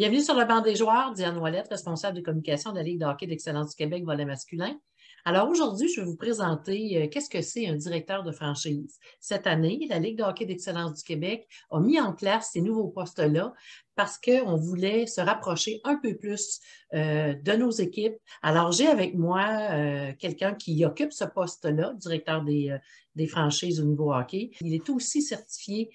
Bienvenue sur le banc des joueurs, Diane Ouellette, responsable de communication de la Ligue de hockey d'excellence du Québec volet masculin. Alors aujourd'hui, je vais vous présenter qu'est-ce que c'est un directeur de franchise. Cette année, la Ligue de hockey d'excellence du Québec a mis en place ces nouveaux postes-là parce qu'on voulait se rapprocher un peu plus de nos équipes. Alors, j'ai avec moi quelqu'un qui occupe ce poste-là, directeur des franchises au niveau hockey. Il est aussi certifié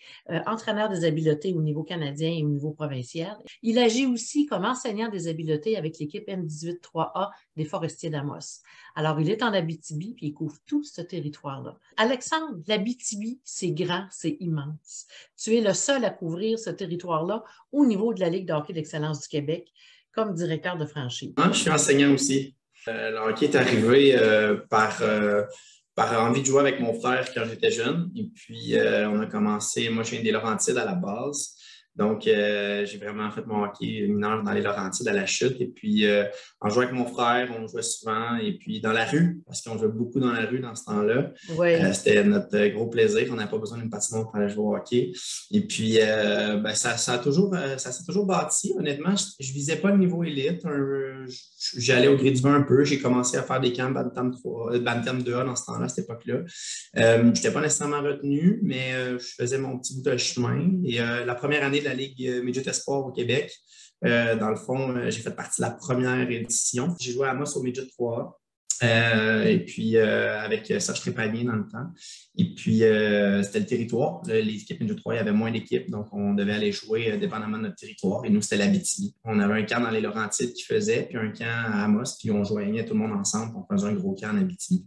entraîneur des habiletés au niveau canadien et au niveau provincial. Il agit aussi comme enseignant des habiletés avec l'équipe M18-3A des Forestiers d'Amos. Alors, il est en Abitibi puis il couvre tout ce territoire-là. Alexandre, l'Abitibi, c'est grand, c'est immense. Tu es le seul à couvrir ce territoire-là au niveau de la Ligue de hockey d'excellence du Québec comme directeur de franchise. Moi, je suis enseignant aussi. Le hockey est arrivé par envie de jouer avec mon frère quand j'étais jeune. Et puis, on a commencé, moi, je viens des Laurentides à la base. Donc, j'ai vraiment fait mon hockey mineur dans les Laurentides à la chute. Et puis, en jouant avec mon frère, on jouait souvent. Et puis, dans la rue, parce qu'on jouait beaucoup dans la rue dans ce temps-là. Oui. C'était notre gros plaisir. On n'avait pas besoin d'une patinoire pour aller jouer au hockey. Et puis, ça s'est toujours bâti. Honnêtement, je ne visais pas le niveau élite. J'allais au gré du vin un peu. J'ai commencé à faire des camps Bantam 2A dans ce temps-là, à cette époque-là. Je n'étais pas nécessairement retenu, mais je faisais mon petit bout de chemin. Et la première année de la Ligue Midget Espoir au Québec, dans le fond, j'ai fait partie de la première édition. J'ai joué à Amos au Midget 3A. Et puis, avec Serge Trépanier dans le temps. Et puis, c'était le territoire. Les équipes Midget 3, il y avait moins d'équipes, donc on devait aller jouer dépendamment de notre territoire. Et nous, c'était l'Abitibi. On avait un camp dans les Laurentides qui faisait, puis un camp à Amos, puis on joignait tout le monde ensemble. On faisait un gros camp en Abitibi.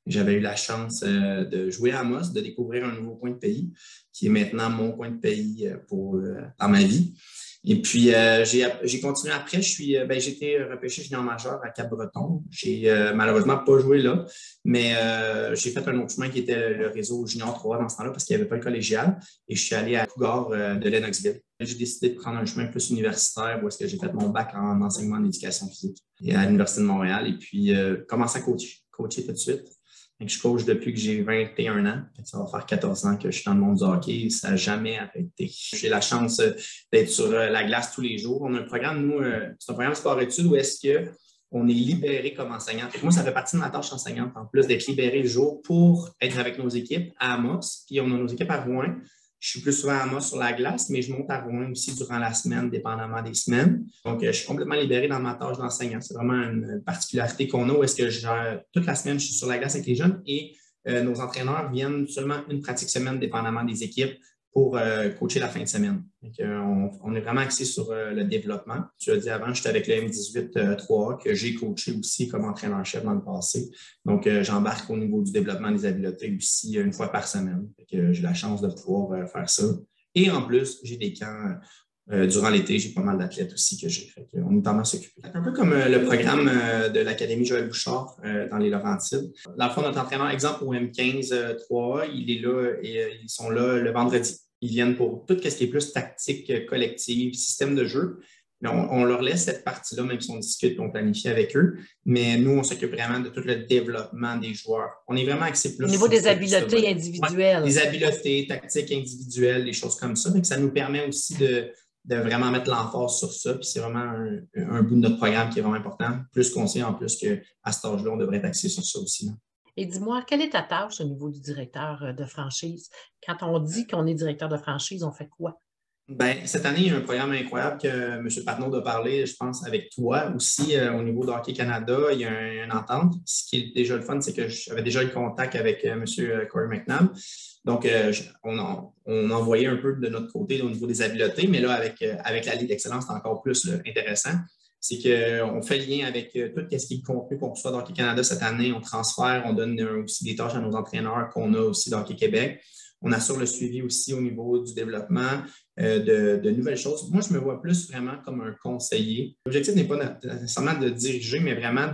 J'avais eu la chance de jouer à Amos, de découvrir un nouveau coin de pays, qui est maintenant mon coin de pays dans ma vie. Et puis, j'ai continué après. J'ai été repêché junior majeur à Cap-Breton. J'ai malheureusement pas joué là, mais j'ai fait un autre chemin qui était le réseau junior 3 dans ce temps-là parce qu'il n'y avait pas le collégial. Et je suis allé à Cougar de Lennoxville. J'ai décidé de prendre un chemin plus universitaire où est-ce que j'ai fait mon bac en enseignement en éducation physique et à l'Université de Montréal. Et puis, commencé à coacher tout de suite. Donc, je coach depuis que j'ai 21 ans. Ça va faire 14 ans que je suis dans le monde du hockey. Ça n'a jamais arrêté. J'ai la chance d'être sur la glace tous les jours. On a un programme, nous, c'est un programme sport-études où est-ce qu'on est libéré comme enseignant. Moi, ça fait partie de ma tâche enseignante, en plus d'être libéré le jour pour être avec nos équipes à Amos. Puis on a nos équipes à Rouen. Je suis plus souvent à Amos sur la glace, mais je monte à Rouen aussi durant la semaine, dépendamment des semaines. Donc, je suis complètement libéré dans ma tâche d'enseignant. C'est vraiment une particularité qu'on a où est-ce que je gère toute la semaine, je suis sur la glace avec les jeunes et nos entraîneurs viennent seulement une pratique semaine, dépendamment des équipes, pour coacher la fin de semaine. Donc, on est vraiment axé sur le développement. Tu as dit avant, j'étais avec le M18-3A que j'ai coaché aussi comme entraîneur-chef dans le passé. Donc, j'embarque au niveau du développement des habiletés aussi une fois par semaine. J'ai la chance de pouvoir faire ça. Et en plus, j'ai des camps durant l'été. J'ai pas mal d'athlètes aussi que j'ai. On est tendance à s'occuper. Un peu comme le programme de l'Académie Joël Bouchard dans les Laurentides. Dans le fond, notre entraîneur, exemple, au M15-3A, il est là et ils sont là le vendredi. Ils viennent pour tout ce qui est plus tactique, collective, système de jeu. Mais on leur laisse cette partie-là, même si on discute et on planifie avec eux. Mais nous, on s'occupe vraiment de tout le développement des joueurs. On est vraiment axé plus au niveau des habiletés individuelles. Ouais, des habiletés, tactiques individuelles, des choses comme ça. Donc, ça nous permet aussi de vraiment mettre l'emphase sur ça. Puis c'est vraiment un bout de notre programme qui est vraiment important. Plus qu'on sait en plus qu'à cet âge-là, on devrait être axé sur ça aussi. Là. Et dis-moi, quelle est ta tâche au niveau du directeur de franchise? Quand on dit qu'on est directeur de franchise, on fait quoi? Bien, cette année, il y a un programme incroyable que M. Patnaud a parlé, je pense, avec toi aussi au niveau de Hockey Canada. Il y a une entente. Ce qui est déjà le fun, c'est que j'avais déjà eu contact avec M. Corey McNabb. Donc, on envoyait un peu de notre côté au niveau des habiletés, mais là, avec la Ligue d'excellence, c'est encore plus intéressant. C'est qu'on fait lien avec tout ce qui est le contenu qu'on reçoit d'Hockey Canada cette année. On transfère, on donne aussi des tâches à nos entraîneurs qu'on a aussi d'Hockey Québec. On assure le suivi aussi au niveau du développement de nouvelles choses. Moi, je me vois plus vraiment comme un conseiller. L'objectif n'est pas nécessairement de diriger, mais vraiment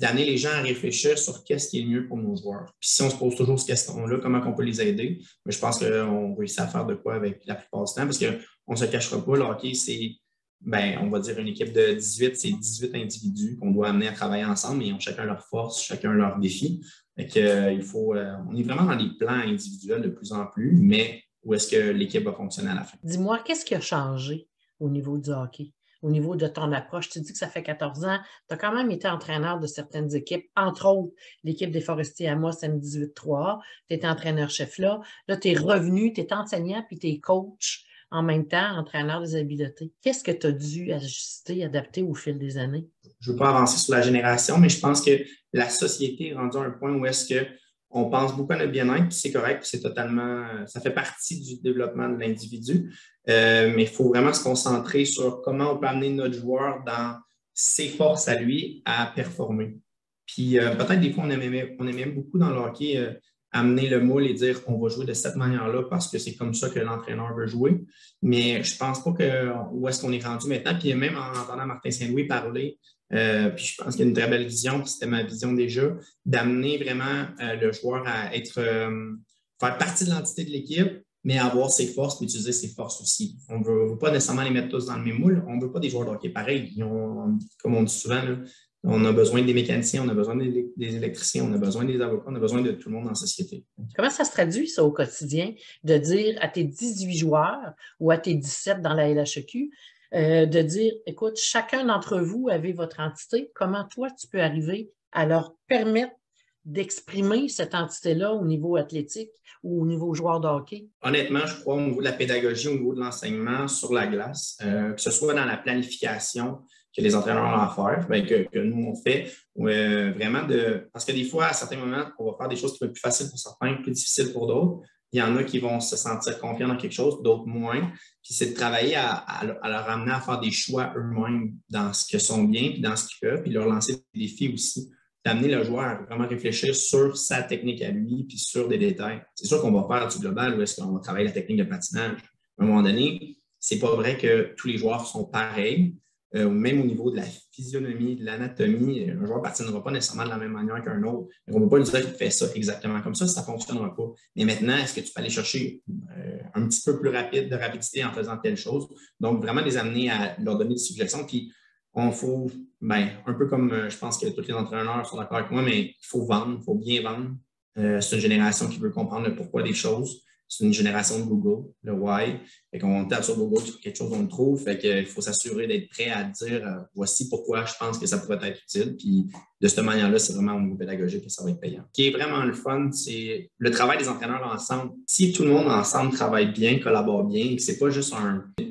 d'amener les gens à réfléchir sur qu'est-ce qui est le mieux pour nos joueurs. Puis si on se pose toujours cette question-là, comment on peut les aider? Mais je pense qu'on réussit à faire de quoi avec la plupart du temps parce qu'on ne se cachera pas, le hockey, c'est, on va dire une équipe de 18, c'est 18 individus qu'on doit amener à travailler ensemble et ils ont chacun leurs forces, chacun leurs défis. On est vraiment dans des plans individuels de plus en plus, mais où est-ce que l'équipe va fonctionner à la fin? Dis-moi, qu'est-ce qui a changé au niveau du hockey? au niveau de ton approche? Tu dis que ça fait 14 ans, tu as quand même été entraîneur de certaines équipes, entre autres l'équipe des Forestiers Amos M18-3, tu étais entraîneur-chef là. Là, tu es revenu, tu es enseignant puis tu es coach en même temps, entraîneur des habiletés. Qu'est-ce que tu as dû ajuster, adapter au fil des années? Je ne veux pas avancer sur la génération, mais je pense que la société est rendue à un point où est-ce qu'on pense beaucoup à notre bien-être, puis c'est correct, puis c'est totalement, ça fait partie du développement de l'individu, mais il faut vraiment se concentrer sur comment on peut amener notre joueur dans ses forces à lui à performer. Puis peut-être des fois, on aimait beaucoup dans le hockey amener le moule et dire qu'on va jouer de cette manière-là parce que c'est comme ça que l'entraîneur veut jouer. Mais je ne pense pas où est-ce qu'on est rendu maintenant. Puis même en entendant Martin Saint-Louis parler, puis je pense qu'il y a une très belle vision, puis c'était ma vision déjà, d'amener vraiment le joueur à faire partie de l'entité de l'équipe, mais avoir ses forces, puis utiliser ses forces aussi. On ne veut pas nécessairement les mettre tous dans le même moule. On ne veut pas des joueurs de hockey pareils. Comme on dit souvent, là, on a besoin des mécaniciens, on a besoin des électriciens, on a besoin des avocats, on a besoin de tout le monde dans la société. Comment ça se traduit, ça, au quotidien, de dire à tes 18 joueurs ou à tes 17 dans la LHEQ, de dire, écoute, chacun d'entre vous avez votre entité, comment toi, tu peux arriver à leur permettre d'exprimer cette entité-là au niveau athlétique ou au niveau joueur de hockey? Honnêtement, je crois au niveau de la pédagogie, au niveau de l'enseignement sur la glace, que ce soit dans la planification que les entraîneurs ont à faire, bien, que nous, on fait, vraiment parce que des fois, à certains moments, on va faire des choses qui vont être plus faciles pour certains, plus difficiles pour d'autres. Il y en a qui vont se sentir confiants dans quelque chose, d'autres moins. Puis c'est de travailler à leur amener à faire des choix eux-mêmes dans ce qu'ils sont bien, puis dans ce qu'ils peuvent, puis leur lancer des défis aussi. D'amener le joueur à vraiment réfléchir sur sa technique à lui, puis sur des détails. C'est sûr qu'on va faire du global où est-ce qu'on va travailler la technique de patinage. À un moment donné, c'est pas vrai que tous les joueurs sont pareils. Même au niveau de la physionomie, de l'anatomie, un joueur ne patinera pas nécessairement de la même manière qu'un autre. On ne peut pas lui dire qu'il fait ça exactement comme ça ne fonctionnera pas. Mais maintenant, est-ce que tu peux aller chercher un petit peu plus de rapidité en faisant telle chose? Donc, vraiment les amener à leur donner des suggestions. Puis, un peu comme je pense que tous les entraîneurs sont d'accord avec moi, mais il faut vendre, il faut bien vendre. C'est une génération qui veut comprendre le pourquoi des choses. C'est une génération de Google, le why. Fait qu'on tape sur Google, sur quelque chose, on le trouve. Fait qu'il faut s'assurer d'être prêt à dire voici pourquoi je pense que ça pourrait être utile. Puis de cette manière-là, c'est vraiment au niveau pédagogique que ça va être payant. Ce qui est vraiment le fun, c'est le travail des entraîneurs ensemble. Si tout le monde ensemble travaille bien, collabore bien, que c'est pas juste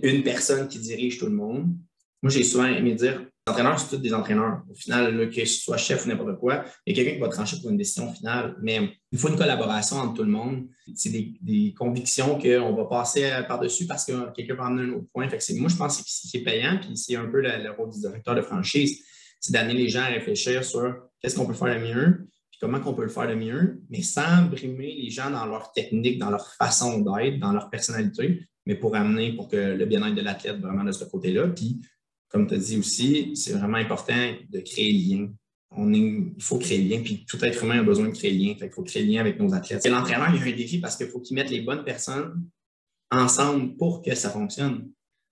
une personne qui dirige tout le monde. Moi, j'ai souvent aimé dire les entraîneurs, c'est tous des entraîneurs. Au final, là, que ce soit chef ou n'importe quoi, il y a quelqu'un qui va trancher pour une décision finale. Mais il faut une collaboration entre tout le monde. C'est des convictions qu'on va passer par-dessus parce que quelqu'un va emmener un autre point. Fait que moi, je pense que c'est payant, puis c'est un peu le rôle du directeur de franchise, c'est d'amener les gens à réfléchir sur qu'est-ce qu'on peut faire de mieux, puis comment on peut le faire de mieux, mais sans brimer les gens dans leur technique, dans leur façon d'être, dans leur personnalité, mais pour que le bien-être de l'athlète vraiment de ce côté-là. Puis, comme tu as dit aussi, c'est vraiment important de créer le lien. Il faut créer le lien, puis tout être humain a besoin de créer le lien. Fait qu'il faut créer le lien avec nos athlètes. Et l'entraîneur, il y a un défi parce qu'il faut qu'il mette les bonnes personnes ensemble pour que ça fonctionne.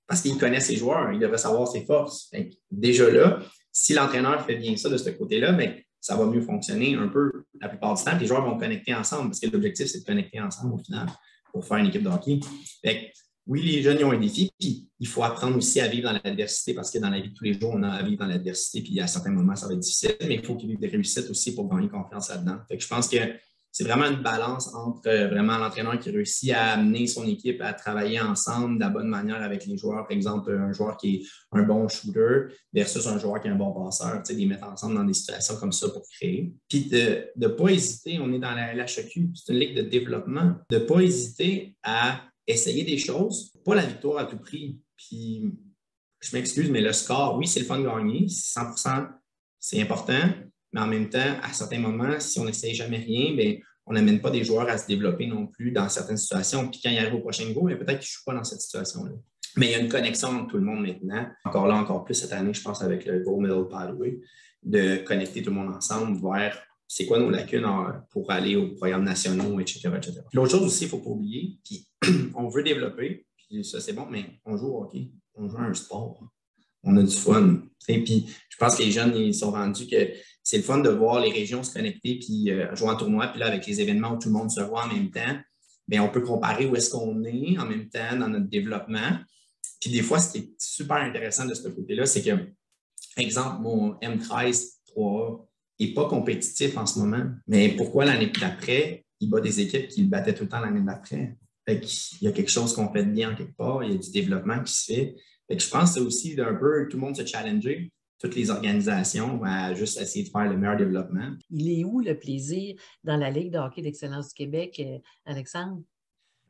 Parce qu'il connaît ses joueurs, il devrait savoir ses forces. Déjà là, si l'entraîneur fait bien ça de ce côté-là, bien, ça va mieux fonctionner un peu la plupart du temps. Les joueurs vont connecter ensemble parce que l'objectif, c'est de connecter ensemble au final pour faire une équipe de hockey. Fait que, oui, les jeunes, ils ont un défi, puis il faut apprendre aussi à vivre dans l'adversité parce que dans la vie de tous les jours, on a à vivre dans l'adversité, puis à certains moments, ça va être difficile, mais il faut qu'ils vivent des réussites aussi pour gagner confiance là-dedans. Fait que je pense que c'est vraiment une balance entre vraiment l'entraîneur qui réussit à amener son équipe à travailler ensemble de la bonne manière avec les joueurs. Par exemple, un joueur qui est un bon shooter versus un joueur qui est un bon passeur, tu sais, les mettre ensemble dans des situations comme ça pour créer. Puis de ne pas hésiter, on est dans la LHEQ, c'est une ligue de développement, de ne pas hésiter à essayer des choses, pas la victoire à tout prix. Puis, je m'excuse, mais le score, oui, c'est le fun de gagner, 100%, c'est important, mais en même temps, à certains moments, si on n'essaye jamais rien, bien, on n'amène pas des joueurs à se développer non plus dans certaines situations. Puis quand ils arrivent au prochain niveau, peut-être qu'ils ne jouent pas dans cette situation-là. Mais il y a une connexion entre tout le monde maintenant. Encore là, encore plus cette année, je pense, avec le Gold Medal Pathway, de connecter tout le monde ensemble vers c'est quoi nos lacunes pour aller aux programmes nationaux, etc. etc. L'autre chose aussi, il ne faut pas oublier, puis on veut développer, puis ça c'est bon, mais on joue au hockey, on joue à un sport, on a du fun. Et puis je pense que les jeunes, ils sont rendus que c'est le fun de voir les régions se connecter, puis jouer en tournoi, puis là, avec les événements où tout le monde se voit en même temps, bien, on peut comparer où est-ce qu'on est en même temps dans notre développement. Puis des fois, ce qui est super intéressant de ce côté-là, c'est que, exemple, mon M13 3A n'est pas compétitif en ce moment, mais pourquoi l'année d'après, il bat des équipes qui le battaient tout le temps l'année d'après? Fait qu'il y a quelque chose qu'on fait de bien quelque part, il y a du développement qui se fait. Fait que je pense que c'est aussi d'un peu tout le monde se challenger, toutes les organisations, à juste essayer de faire le meilleur développement. Il est où le plaisir dans la Ligue de hockey d'excellence du Québec, Alexandre?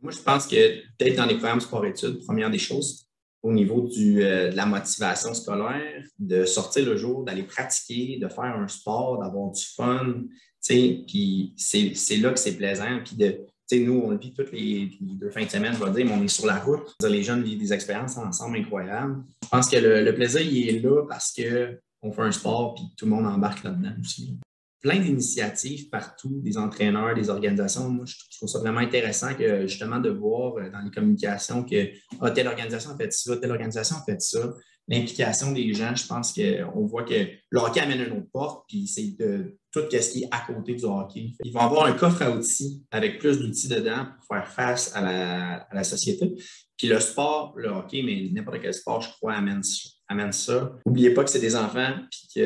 Moi, je pense que d'être dans les programmes sport-études, première des choses, au niveau de la motivation scolaire, de sortir le jour, d'aller pratiquer, de faire un sport, d'avoir du fun, puis c'est là que c'est plaisant. Puis nous, on le vit toutes les 2 fins de semaine, je vais dire, mais on est sur la route. Les jeunes vivent des expériences ensemble incroyables. Je pense que le plaisir, il est là parce qu'on fait un sport puis tout le monde embarque là-dedans aussi. Plein d'initiatives partout, des entraîneurs, des organisations. Moi, je trouve ça vraiment intéressant que justement de voir dans les communications que telle organisation a fait ça, telle organisation a fait ça. L'implication des gens, je pense qu'on voit que le hockey amène une autre porte, puis c'est de tout ce qui est à côté du hockey. Ils vont avoir un coffre à outils avec plus d'outils dedans pour faire face à la société. Puis le sport, le hockey, mais n'importe quel sport, je crois, amène ça. N'oubliez pas que c'est des enfants, puis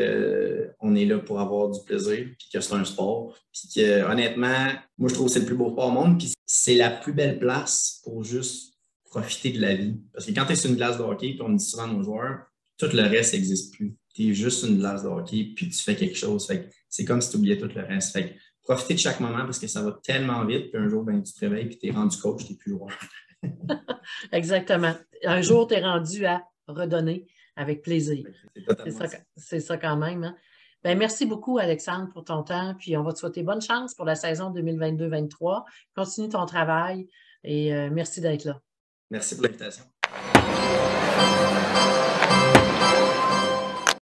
qu'on est là pour avoir du plaisir, puis que c'est un sport. Puis que, honnêtement, moi, je trouve que c'est le plus beau sport au monde, puis c'est la plus belle place pour juste profiter de la vie. Parce que quand tu es sur une glace de hockey, puis on dit souvent à nos joueurs, tout le reste n'existe plus. Tu es juste sur une glace de hockey, puis tu fais quelque chose. Fait que c'est comme si tu oubliais tout le reste. Fait que profitez de chaque moment parce que ça va tellement vite, puis un jour, ben, tu te réveilles, puis tu es rendu coach, tu n'es plus joueur. Exactement. Un jour, tu es rendu à redonner avec plaisir. C'est ça quand même. Hein? Bien, merci beaucoup, Alexandre, pour ton temps. Puis on va te souhaiter bonne chance pour la saison 2022-2023. Continue ton travail et merci d'être là. Merci pour l'invitation.